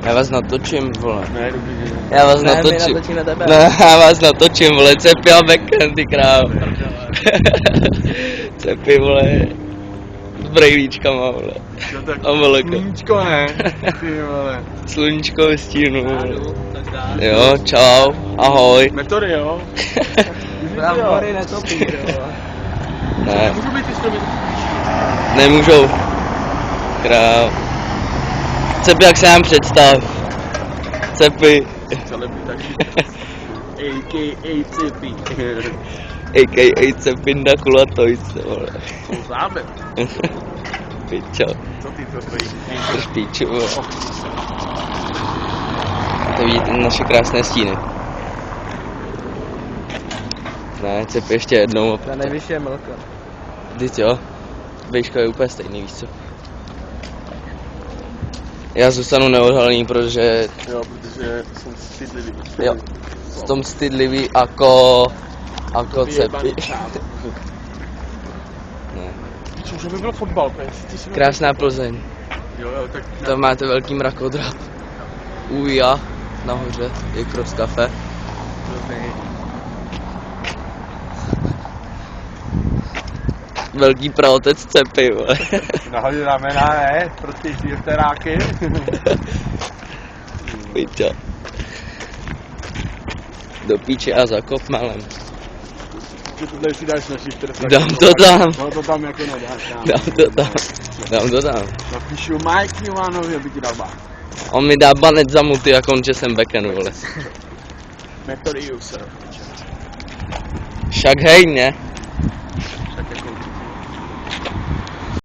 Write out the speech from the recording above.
Já vás natočím, vole. Ne, dobrý den. Já vás Ne, my natočím. natočíme tebe. Ne, já vás natočím, vole, Cepi a Backhand, ty krávo. Cepi, vole, s brejlíčkama, vole. No tak A velké. sluníčko, ne? Ty vole. Sluníčko ve stínu, vole. Tak dá. Jo, čau, ahoj. Metody, jo? Tam hory netopí, jo. Ne, Můžu být ty stromy? nemůžou. Kráv. Cepi, jak se nám představ. Cepi. Celební taky. A.K.A. Cipi. A.k.a. Cepinda Kulatojce, vole. Jsou záběr. Pičo, Co ty to stojí? drž píču, vole. To vidíte naše krásné stíny. Ne, Cepi ještě jednou. Na nejvyšší je mlka. Vždyť jo, výška je úplně stejný, víš co? Já zůstanu neodhalený, protože Jo, protože jsem stydlivý. jo, jsem stydlivý jako Cepi. Ne. Cože by byl fotbal, ty si Krásná Plzeň, Jo, tak tam máte velký mrakodrap. Uja, nahoře je Cross Cafe. Velký praotec Cepy, vole. Nahodí ramena, ne? Pro ty šifteráky. Pičo. Do píče a zakop malem. Že tohle si dáš na shifter. Dám to tam. No to tam jako nedáš. Dám to tam. Napíšu Mike Ivanovi, aby ti dal bák. On mi dá banet za muty a konče jsem backhand, vole. Metody user. Však hej, ne?